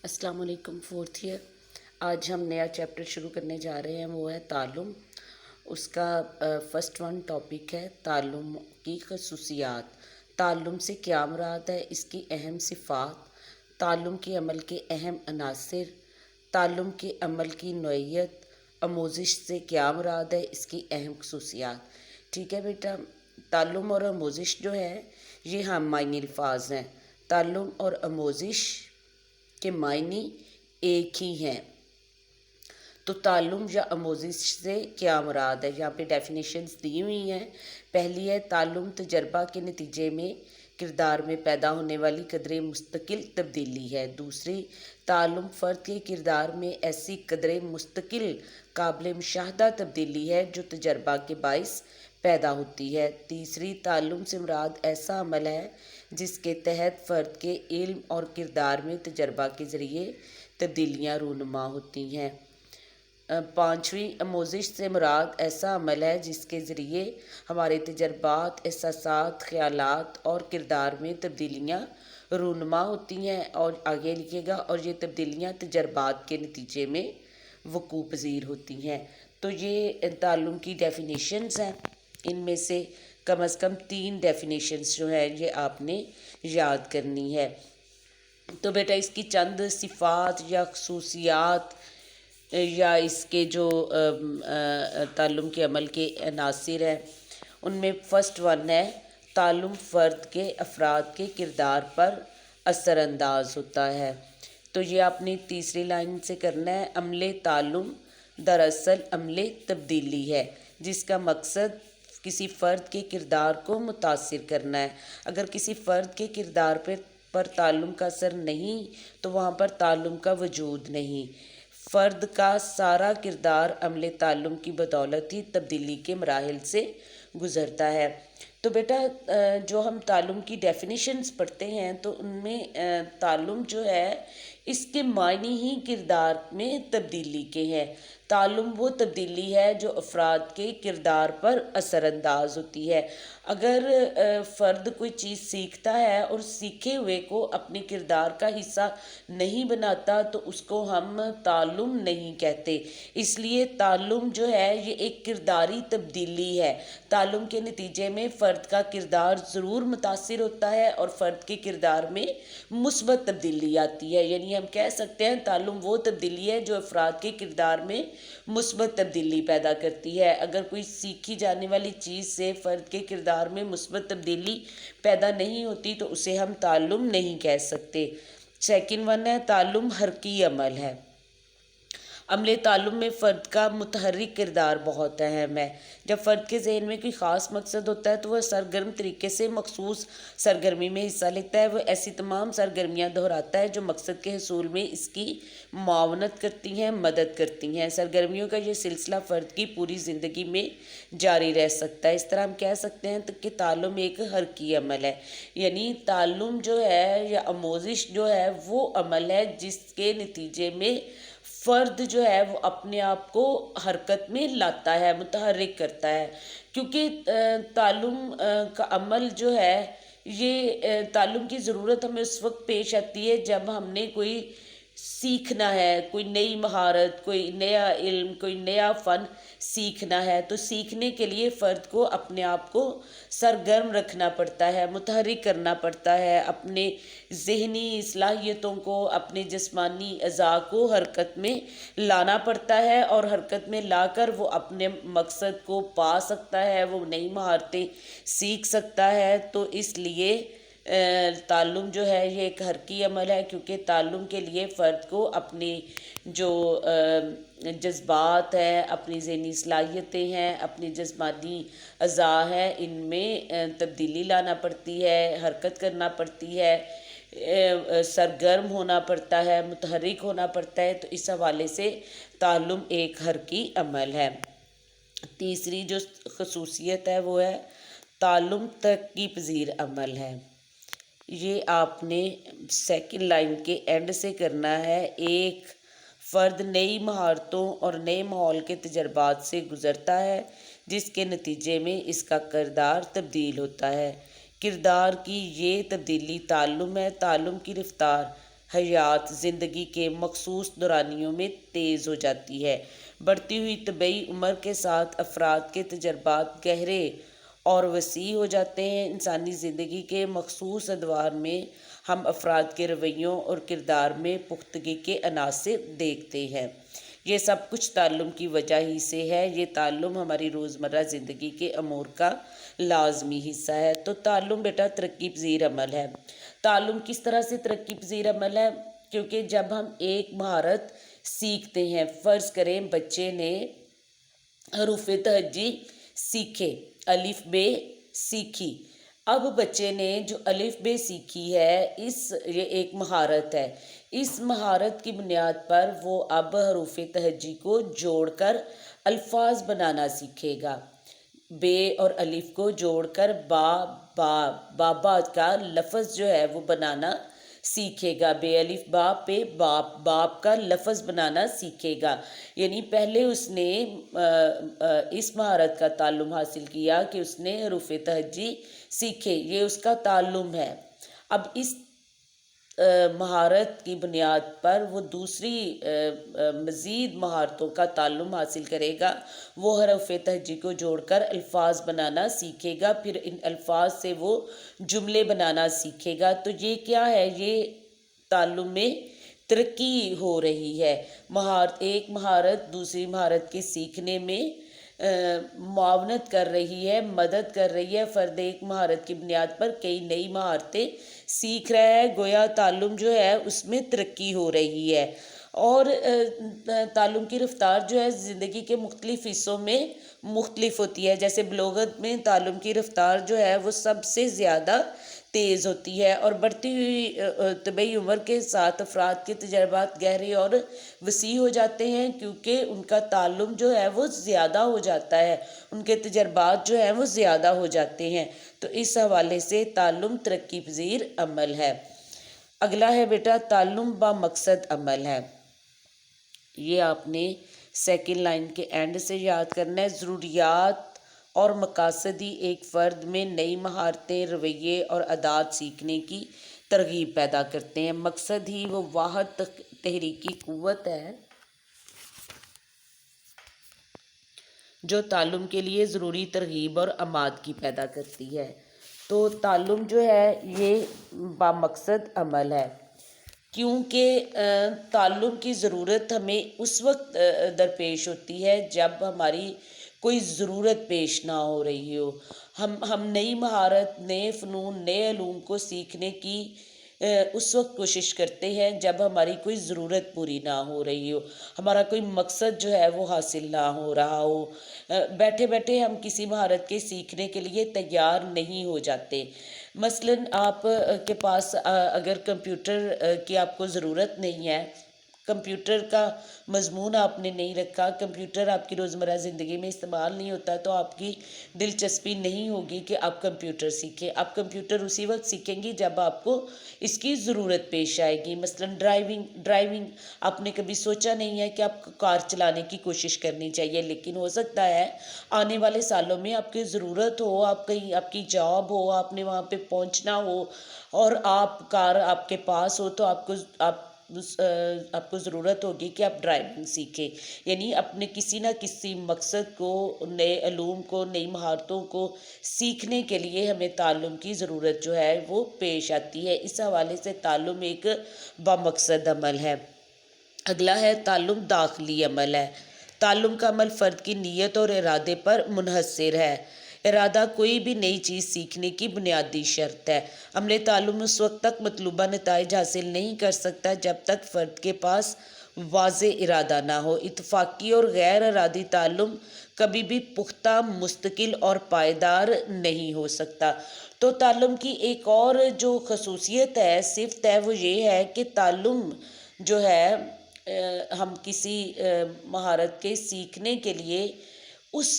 अस्सलाम वालेकुम। Fourth year आज हम नया चैप्टर शुरू करने जा रहे हैं, वो है ताल्लुम। उसका फर्स्ट वन टॉपिक है ताल्लुम की खसूसियात। ताल्लुम से क्या मुराद है, इसकी अहम सिफ़ात, ताल्लुम के अमल के अहम अनासिर, ताल्लुम के अमल की नौइयत, आमोज़िश से क्या मुराद है, इसकी अहम खसूसियात। ठीक है बेटा, ताल्लुम और आमोज़िश जो है ये हम मायने अल्फाज हैं। ताल्लुम और आमोज़िश के मायने एक ही हैं। तो ताल्लुम या आमोज़िश से क्या मुराद है, यहाँ पे डेफिनेशंस दी हुई हैं। पहली है ताल्लुम तजर्बा के नतीजे में किरदार में पैदा होने वाली कदरे मुस्तकिल तब्दीली है। दूसरी, ताल्लुम फ़र्द के किरदार में ऐसी कदरे मुस्तकिल काबिल मुशाहदा तब्दीली है जो तजर्बा के बाइस पैदा होती है। तीसरी, ताल्लुम से मुराद ऐसा अमल है जिसके तहत फ़र्द के इल्म और किरदार में तजर्बा के ज़रिए तब्दीलियाँ रूनुमा होती हैं। पाँचवीं, आमोज़िश से मुराद ऐसा अमल है जिसके ज़रिए हमारे तजर्बात, एहसासात, ख़यालात और किरदार में तब्दीलियाँ रूनुमा होती हैं। और आगे लिखिएगा, और ये तब्दीलियाँ तजर्बात के नतीजे में वक़ू पज़ीर होती हैं। तो ये ताल्लुम की डेफिनेशंस हैं। इनमें से कम तीन डेफिनेशंस जो है ये आपने याद करनी है। तो बेटा इसकी चंद सिफ़ात या खसूसियात या इसके जो ताल्लुम के अमल के अनासिर हैं, उनमें फ़र्स्ट वन है ताल्लुम फ़र्द के अफराद के किरदार पर असरअंदाज होता है। तो ये आपने तीसरी लाइन से करना है। अमले ताल्लुम दरअसल अमले तब्दीली है जिसका मकसद किसी फ़र्द के किरदार को मुतासिर करना है। अगर किसी फ़र्द के किरदार पर ताल्लुम का असर नहीं तो वहाँ पर ताल्लुम का वजूद नहीं। फ़र्द का सारा किरदार अमले ताल्लुम की बदौलत ही तब्दीली के मराहिल से गुज़रता है। तो बेटा जो हम ताल्लुम की डेफिनेशंस पढ़ते हैं तो उनमें ताल्लुम जो है इसके मायने ही किरदार में तब्दीली के हैं। ताल्लुम वो तब्दीली है जो अफराद के किरदार पर असरअंदाज होती है। अगर फ़र्द कोई चीज़ सीखता है और सीखे हुए को अपने किरदार का हिस्सा नहीं बनाता तो उसको हम ताल्लुम नहीं कहते। इसलिए ताल्लुम जो है ये एक किरदारी तब्दीली है। ताल्लुम के नतीजे में फ़र्द का किरदार ज़रूर मुतासिर होता है और फ़र्द के किरदार में मुस्बत तब्दीली आती है। यानी हम कह सकते हैं ताल्लुम वो तब्दीली है जो अफराद के किरदार में मुस्बत तब्दीली पैदा करती है। अगर कोई सीखी जाने वाली चीज़ से फ़र्द के किरदार में मुस्बत तब्दीली पैदा नहीं होती तो उसे हम ताल्लुम नहीं कह सकते। सेकंड वन है ताल्लुम हरकी अमल है। अमले ताल्लुम में फ़र्द का मुतहर्रिक किरदार बहुत अहम है। जब फ़र्द के ज़हन में कोई ख़ास मकसद होता है तो वह सरगर्म तरीके से मखसूस सरगर्मी में हिस्सा लेता है। वह ऐसी तमाम सरगर्मियाँ दोहराता है जो मकसद के हसूल में इसकी मुआवनत करती हैं, मदद करती हैं। सरगर्मियों का ये सिलसिला फ़र्द की पूरी ज़िंदगी में जारी रह सकता है। इस तरह हम कह सकते हैं कि ताल्लुम एक हरकी अमल है। यानी ताल्लुम जो है या आमोज़िश जो है वो अमल है जिसके नतीजे में फ़र्द जो है वो अपने आप को हरकत में लाता है, मुतहर्रिक करता है। क्योंकि ताल्लुम का अमल जो है ये ताल्लुम की ज़रूरत हमें उस वक्त पेश आती है जब हमने कोई सीखना है, कोई नई महारत, कोई नया इल्म, कोई नया फ़न सीखना है। तो सीखने के लिए फ़र्द को अपने आप को सरगर्म रखना पड़ता है, मुतहर्रिक करना पड़ता है, अपने ज़हनी सलाहियतों को, अपने जिस्मानी अज़ा को हरकत में लाना पड़ता है और हरकत में लाकर वो अपने मकसद को पा सकता है, वो नई महारतें सीख सकता है। तो इसलिए ताल्लुम जो है ये एक हरकी अमल है क्योंकि ताल्लुम के लिए फ़र्द को अपनी जो जज्बात हैं, अपनी ज़हनी सलाहियतें हैं, अपनी जिस्मानी अज़ा है, इनमें तब्दीली लाना पड़ती है, हरकत करना पड़ती है, सरगर्म होना पड़ता है, मुतहर्रिक होना पड़ता है। तो इस हवाले से ताल्लुम एक हरकी अमल है। तीसरी जो खसूसियत है वो है ताल्लुम तरक्की पज़ीर अमल है। ये आपने सेकंड लाइन के एंड से करना है। एक फ़र्द नई महारतों और नए माहौल के तजर्बात से गुज़रता है जिसके नतीजे में इसका किरदार तब्दील होता है। किरदार की ये तब्दीली ताल्लुम है। ताल्लुम की रफ्तार حیات زندگی کے مخصوص دورانیوں میں تیز ہو جاتی ہے۔ بڑھتی ہوئی طبعی عمر کے ساتھ افراد کے تجربات گہرے اور وسیع ہو جاتے ہیں۔ انسانی زندگی کے مخصوص ادوار میں ہم افراد کے رویوں اور کردار میں پختگی کے عناصر دیکھتے ہیں۔ یہ سب کچھ تعلم کی وجہ ہی سے ہے۔ یہ تعلم ہماری روزمرہ زندگی کے امور کا لازمی حصہ ہے۔ تو تعلم بیٹا ترقی پذیر عمل ہے۔ تعلم کس طرح سے ترقی پذیر عمل ہے؟ کیونکہ جب ہم ایک مہارت سیکھتے ہیں، فرض کریں بچے نے حروف تہجی سیکھے، الف ب سیکھی۔ اب بچے نے جو الف ب سیکھی ہے، یہ ایک مہارت ہے۔ اس مہارت کی بنیاد پر وہ اب حروف تہجی کو جوڑ کر الفاظ بنانا سیکھے گا۔ بے اور الف کو جوڑ کر بابا کا لفظ جو ہے وہ بنانا سیکھے گا۔ بے الف با پہ باپ کا لفظ بنانا سیکھے گا۔ یعنی پہلے اس نے اس مہارت کا تعلم حاصل کیا کہ اس نے حروف تہجی سیکھے، یہ اس کا تعلم ہے۔ اب اس مہارت کی بنیاد پر وہ دوسری مزید مہارتوں کا تعلم حاصل کرے گا۔ وہ حروف تہجی کو جوڑ کر الفاظ بنانا سیکھے گا، پھر ان الفاظ سے وہ جملے بنانا سیکھے گا۔ تو یہ کیا ہے؟ یہ تعلم میں ترقی ہو رہی ہے۔ ایک مہارت دوسری مہارت کے سیکھنے میں معاونت کر رہی ہے، مدد کر رہی ہے۔ فرد ایک مہارت کی بنیاد پر کئی نئی مہارتیں سیکھ رہا ہے، گویا تعلم جو ہے اس میں ترقی ہو رہی ہے۔ اور تعلم کی رفتار جو ہے زندگی کے مختلف حصوں میں مختلف ہوتی ہے۔ جیسے بلوغت میں تعلم کی رفتار جو ہے وہ سب سے زیادہ تیز ہوتی ہے، اور بڑھتی ہوئی طبعی عمر کے ساتھ افراد کے تجربات گہرے اور وسیع ہو جاتے ہیں، کیونکہ ان کا تعلم جو ہے وہ زیادہ ہو جاتا ہے، ان کے تجربات جو ہیں وہ زیادہ ہو جاتے ہیں۔ تو اس حوالے سے تعلم ترقی پذیر عمل ہے۔ اگلا ہے بیٹا تعلم با مقصد عمل ہے۔ یہ آپ نے سیکنڈ لائن کے اینڈ سے یاد کرنا ہے۔ ضروریات اور مقاصد ہی ایک فرد میں نئی مہارتیں، رویے اور عادات سیکھنے کی ترغیب پیدا کرتے ہیں۔ مقصد ہی وہ واحد تحریکی قوت ہے جو تعلم کے لیے ضروری ترغیب اور آمادگی پیدا کرتی ہے۔ تو تعلم جو ہے یہ بامقصد عمل ہے، کیونکہ تعلم کی ضرورت ہمیں اس وقت درپیش ہوتی ہے جب ہماری کوئی ضرورت پیش نہ ہو رہی ہو۔ ہم نئی مہارت، نئے فنون، نئے علوم کو سیکھنے کی اس وقت کوشش کرتے ہیں جب ہماری کوئی ضرورت پوری نہ ہو رہی ہو، ہمارا کوئی مقصد جو ہے وہ حاصل نہ ہو رہا ہو۔ بیٹھے بیٹھے ہم کسی مہارت کے سیکھنے کے لیے تیار نہیں ہو جاتے۔ مثلاً آپ کے پاس اگر کمپیوٹر کی آپ کو ضرورت نہیں ہے، کمپیوٹر کا مضمون آپ نے نہیں رکھا، کمپیوٹر آپ کی روزمرہ زندگی میں استعمال نہیں ہوتا، تو آپ کی دلچسپی نہیں ہوگی کہ آپ کمپیوٹر سیکھیں۔ آپ کمپیوٹر اسی وقت سیکھیں گی جب آپ کو اس کی ضرورت پیش آئے گی۔ مثلاً ڈرائیونگ آپ نے کبھی سوچا نہیں ہے کہ آپ کو کار چلانے کی کوشش کرنی چاہیے، لیکن ہو سکتا ہے آنے والے سالوں میں آپ کی ضرورت ہو، آپ کی جاب ہو، آپ نے وہاں پہ پہنچنا ہو اور کار آپ کے پاس ہو، تو آپ کو ضرورت ہوگی کہ آپ ڈرائیونگ سیکھیں۔ یعنی اپنے کسی نہ کسی مقصد کو، نئے علوم کو، نئی مہارتوں کو سیکھنے کے لیے ہمیں تعلم کی ضرورت جو ہے وہ پیش آتی ہے۔ اس حوالے سے تعلم ایک بامقصد عمل ہے۔ اگلا ہے تعلم داخلی عمل ہے۔ تعلم کا عمل فرد کی نیت اور ارادے پر منحصر ہے۔ ارادہ کوئی بھی نئی چیز سیکھنے کی بنیادی شرط ہے۔ عمل تعلم اس وقت تک مطلوبہ نتائج حاصل نہیں کر سکتا جب تک فرد کے پاس واضح ارادہ نہ ہو۔ اتفاقی اور غیر ارادی تعلم کبھی بھی پختہ، مستقل اور پائیدار نہیں ہو سکتا۔ تو تعلم کی ایک اور جو خصوصیت ہے، صفت ہے، وہ یہ ہے کہ تعلم جو ہے ہم کسی مہارت کے سیکھنے کے لیے اس